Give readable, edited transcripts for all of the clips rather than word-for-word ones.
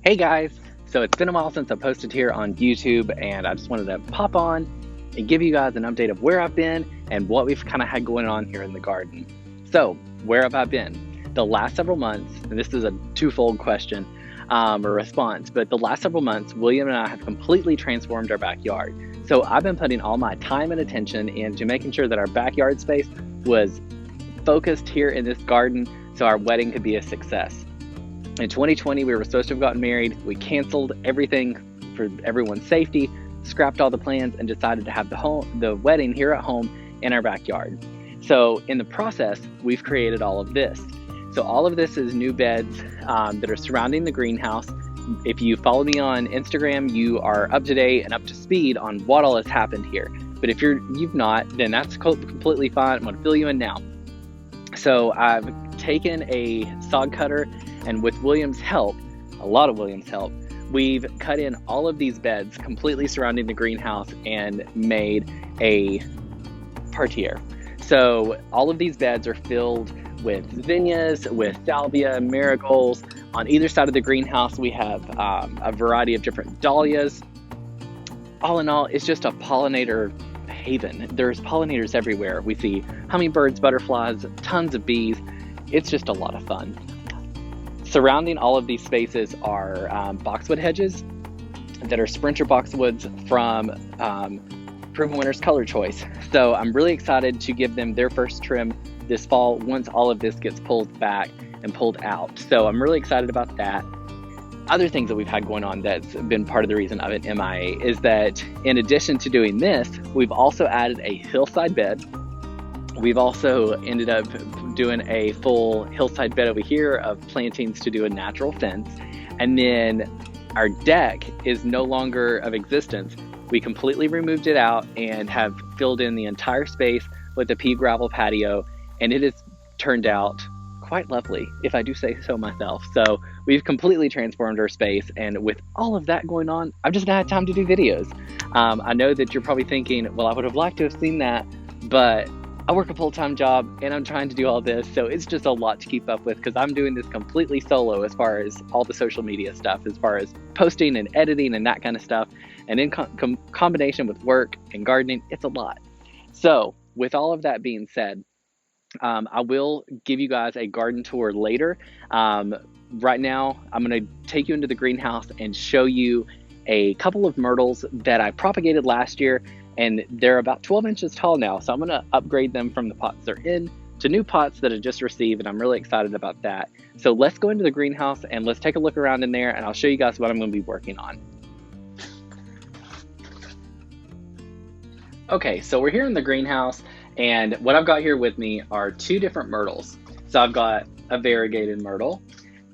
Hey guys! So it's been a while since I posted here on YouTube, and I just wanted to pop on and give you guys an update of where I've been and what we've kind of had going on here in the garden. So, where have I been? The last several months, and this is a twofold question or response, but the last several months, William and I have completely transformed our backyard. So I've been putting all my time and attention into making sure that our backyard space was focused here in this garden so our wedding could be a success. In 2020, we were supposed to have gotten married. We canceled everything for everyone's safety, scrapped all the plans, and decided to have the wedding here at home in our backyard. So in the process, we've created all of this. So all of this is new beds that are surrounding the greenhouse. If you follow me on Instagram, you are up to date and up to speed on what all has happened here. But if you've not, then that's completely fine. I'm gonna fill you in now. So I've taken a sod cutter, and with William's help, a lot of William's help, we've cut in all of these beds completely surrounding the greenhouse and made a parterre. So all of these beds are filled with zinnias, with salvia, marigolds. On either side of the greenhouse, we have a variety of different dahlias. All in all, it's just a pollinator haven. There's pollinators everywhere. We see hummingbirds, butterflies, tons of bees. It's just a lot of fun. Surrounding all of these spaces are boxwood hedges that are Sprinter boxwoods from Proven Winners Color Choice. So I'm really excited to give them their first trim this fall once all of this gets pulled back and pulled out. So I'm really excited about that. Other things that we've had going on that's been part of the reason I've been MIA is that in addition to doing this, we've also added a hillside bed. We've also ended up doing a full hillside bed over here of plantings to do a natural fence. And then our deck is no longer of existence. We completely removed it out and have filled in the entire space with a pea gravel patio. And it has turned out quite lovely, if I do say so myself. So we've completely transformed our space. And with all of that going on, I've just not had time to do videos. I know that you're probably thinking, well, I would have liked to have seen that, but I work a full-time job and I'm trying to do all this, so it's just a lot to keep up with because I'm doing this completely solo as far as all the social media stuff, as far as posting and editing and that kind of stuff. And in combination with work and gardening, it's a lot. So with all of that being said, I will give you guys a garden tour later. Right now, I'm going to take you into the greenhouse and show you a couple of myrtles that I propagated last year. And they're about 12 inches tall now, so I'm going to upgrade them from the pots they're in to new pots that I just received, and I'm really excited about that. So let's go into the greenhouse and let's take a look around in there, and I'll show you guys what I'm going to be working on. Okay, so we're here in the greenhouse, and what I've got here with me are two different myrtles. So I've got a variegated myrtle,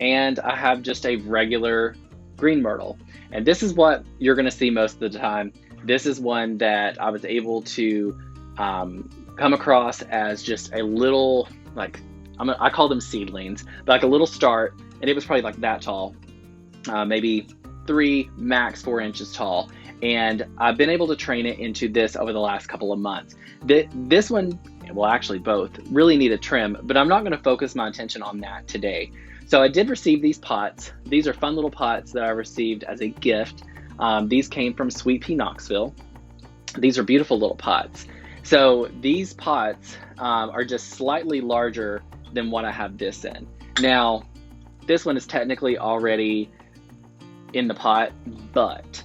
and I have just a regular green myrtle. And this is what you're going to see most of the time. This is one that I was able to come across as just a little, I call them seedlings, but like a little start, and it was probably like that tall, maybe 3, max 4 inches tall. And I've been able to train it into this over the last couple of months. This one, well, actually both, really need a trim, but I'm not going to focus my attention on that today. So I did receive these pots. These are fun little pots that I received as a gift. These came from Sweet Pea Knoxville. These are beautiful little pots. So these pots are just slightly larger than what I have this in. Now, this one is technically already in the pot, but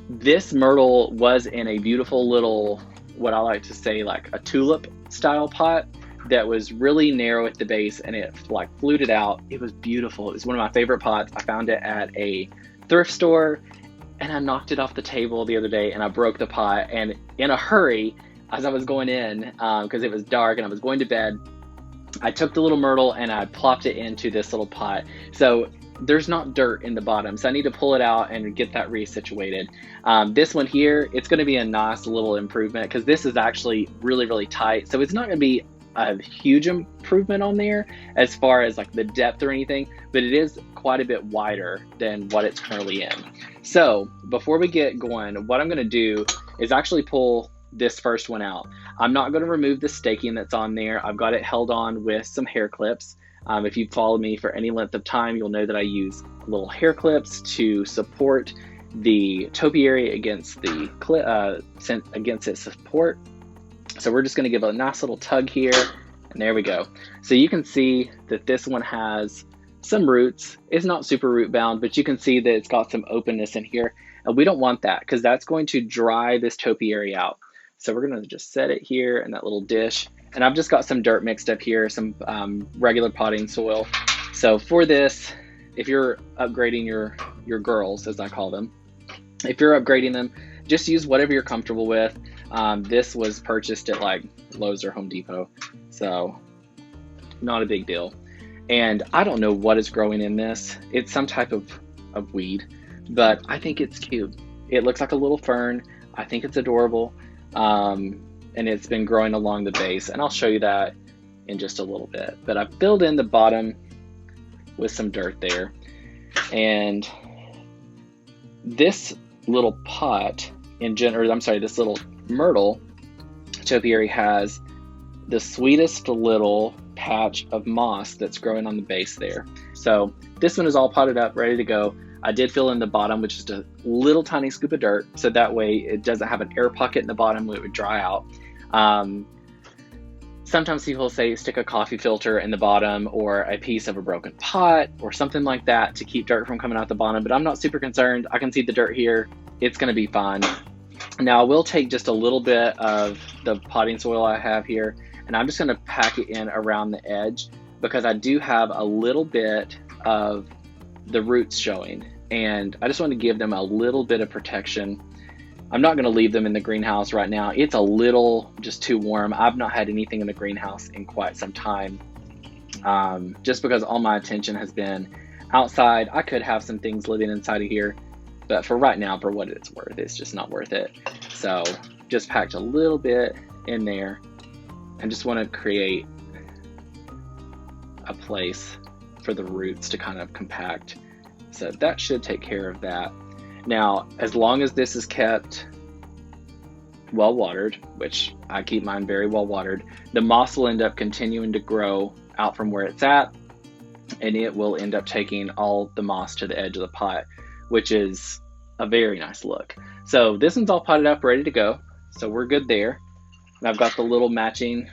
this myrtle was in a beautiful little, what I like to say, like a tulip style pot that was really narrow at the base, and it like fluted out. It was beautiful. It was one of my favorite pots. I found it at a thrift store, and I knocked it off the table the other day and I broke the pot. And in a hurry, as I was going in, because it was dark and I was going to bed, I took the little myrtle and I plopped it into this little pot. So there's not dirt in the bottom, so I need to pull it out and get that resituated. This one here, it's going to be a nice little improvement because this is actually really, really tight. So it's not going to be a huge improvement on there as far as like the depth or anything, but it is quite a bit wider than what it's currently in. So before we get going, what I'm going to do is actually pull this first one out. I'm not going to remove the staking that's on there. I've got it held on with some hair clips. If you've followed me for any length of time, you'll know that I use little hair clips to support the topiary against against its support. So we're just going to give a nice little tug here, and there we go. So you can see that this one has some roots. It's not super root bound, but you can see that it's got some openness in here, and we don't want that because that's going to dry this topiary out. So we're going to just set it here in that little dish, and I've just got some dirt mixed up here, some regular potting soil. So for this, if you're upgrading your girls, as I call them, if you're upgrading them, just use whatever you're comfortable with. This was purchased at like Lowe's or Home Depot, so not a big deal. And I don't know what is growing in this. It's some type of weed, but I think it's cute. It looks like a little fern. I think it's adorable. And it's been growing along the base, and I'll show you that in just a little bit. But I filled in the bottom with some dirt there. And this little pot this little myrtle topiary has the sweetest little patch of moss that's growing on the base there. So this one is all potted up, ready to go. I did fill in the bottom with just a little tiny scoop of dirt, so that way it doesn't have an air pocket in the bottom where it would dry out. Sometimes people say stick a coffee filter in the bottom or a piece of a broken pot or something like that to keep dirt from coming out the bottom, but I'm not super concerned. I can see the dirt here. It's going to be fine. Now I will take just a little bit of the potting soil I have here, and I'm just going to pack it in around the edge because I do have a little bit of the roots showing, and I just want to give them a little bit of protection. I'm not going to leave them in the greenhouse right now. It's a little just too warm. I've not had anything in the greenhouse in quite some time, just because all my attention has been outside. I could have some things living inside of here, but for right now, for what it's worth, it's just not worth it. So just packed a little bit in there and just want to create a place for the roots to kind of compact. So that should take care of that. Now, as long as this is kept well watered, which I keep mine very well watered, the moss will end up continuing to grow out from where it's at, and it will end up taking all the moss to the edge of the pot, which is a very nice look. So this one's all potted up, ready to go. So we're good there. And I've got the little matching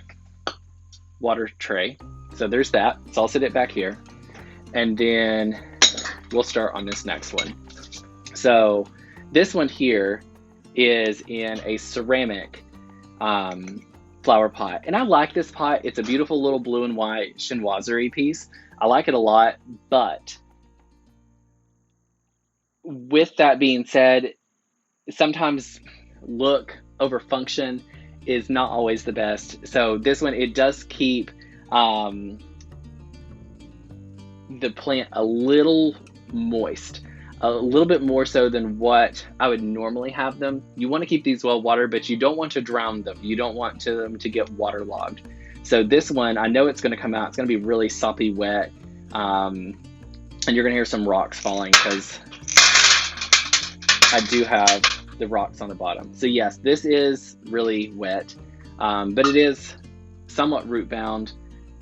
water tray. So there's that. So I'll set it back here. And then we'll start on this next one. So this one here is in a ceramic flower pot. And I like this pot. It's a beautiful little blue and white chinoiserie piece. I like it a lot, but with that being said, sometimes look over function is not always the best. So this one, it does keep the plant a little moist, a little bit more so than what I would normally have them. You want to keep these well watered, but you don't want to drown them. You don't want them to get waterlogged. So this one, I know it's going to come out. It's going to be really soppy wet, and you're going to hear some rocks falling because I do have the rocks on the bottom. So yes, this is really wet, but it is somewhat root bound,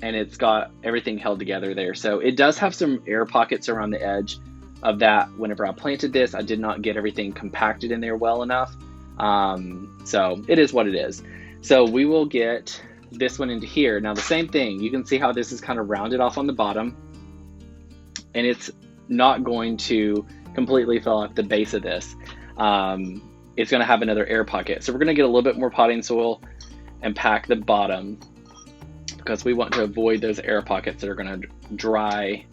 and it's got everything held together there. So it does have some air pockets around the edge of that. Whenever I planted this, I did not get everything compacted in there well enough. So it is what it is. So we will get this one into here. Now the same thing, you can see how this is kind of rounded off on the bottom, and it's not going to completely fill up the base of this. It's going to have another air pocket. So we're going to get a little bit more potting soil and pack the bottom because we want to avoid those air pockets that are going to dry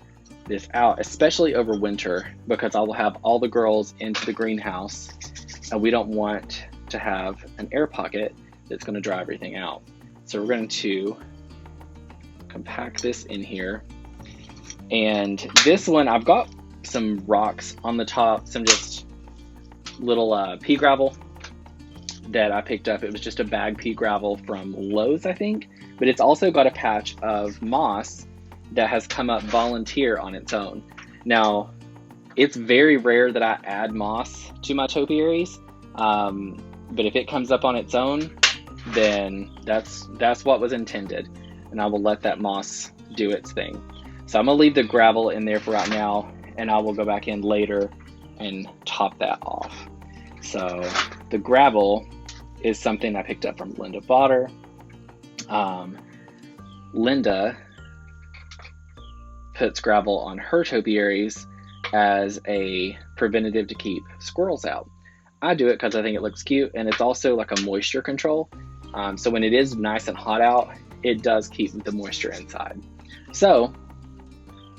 this out, especially over winter, because I will have all the girls into the greenhouse and we don't want to have an air pocket that's going to dry everything out. So we're going to compact this in here. And this one, I've got some rocks on the top, some just little pea gravel that I picked up. It was just a bag pea gravel from Lowe's, I think, but it's also got a patch of moss that has come up volunteer on its own. Now, it's very rare that I add moss to my topiaries, but if it comes up on its own, then that's what was intended, and I will let that moss do its thing. So I'm gonna leave the gravel in there for right now, and I will go back in later and top that off. So the gravel is something I picked up from Linda Botter. Linda puts gravel on her topiaries as a preventative to keep squirrels out. I do it because I think it looks cute, and it's also like a moisture control. So when it is nice and hot out, it does keep the moisture inside. So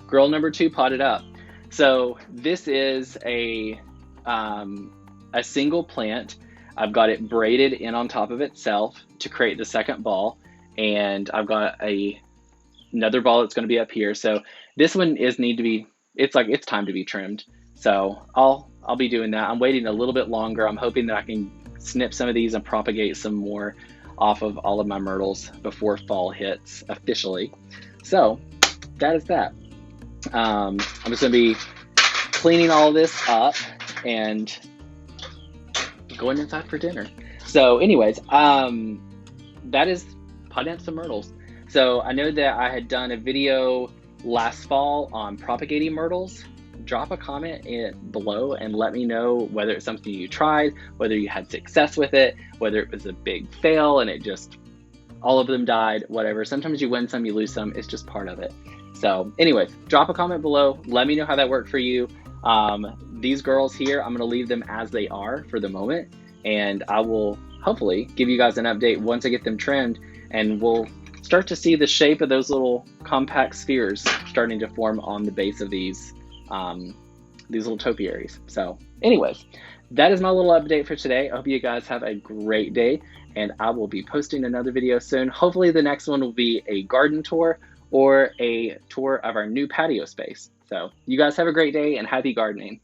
girl number 2 potted up. So this is a single plant. I've got it braided in on top of itself to create the second ball, and I've got another ball that's going to be up here. So this one it's time to be trimmed. So I'll be doing that. I'm waiting a little bit longer. I'm hoping that I can snip some of these and propagate some more off of all of my myrtles before fall hits officially. So that is that. I'm just going to be cleaning all of this up and going inside for dinner. So anyways, that is potting up some myrtles. So I know that I had done a video last fall on propagating myrtles. Drop a comment below and let me know whether it's something you tried, whether you had success with it, whether it was a big fail and all of them died, whatever. Sometimes you win some, you lose some. It's just part of it. So anyways, drop a comment below. Let me know how that worked for you. These girls here, I'm gonna leave them as they are for the moment, and I will hopefully give you guys an update once I get them trimmed, and we'll start to see the shape of those little compact spheres starting to form on the base of these little topiaries. So anyways, that is my little update for today. I hope you guys have a great day, and I will be posting another video soon. Hopefully the next one will be a garden tour or a tour of our new patio space. So you guys have a great day and happy gardening.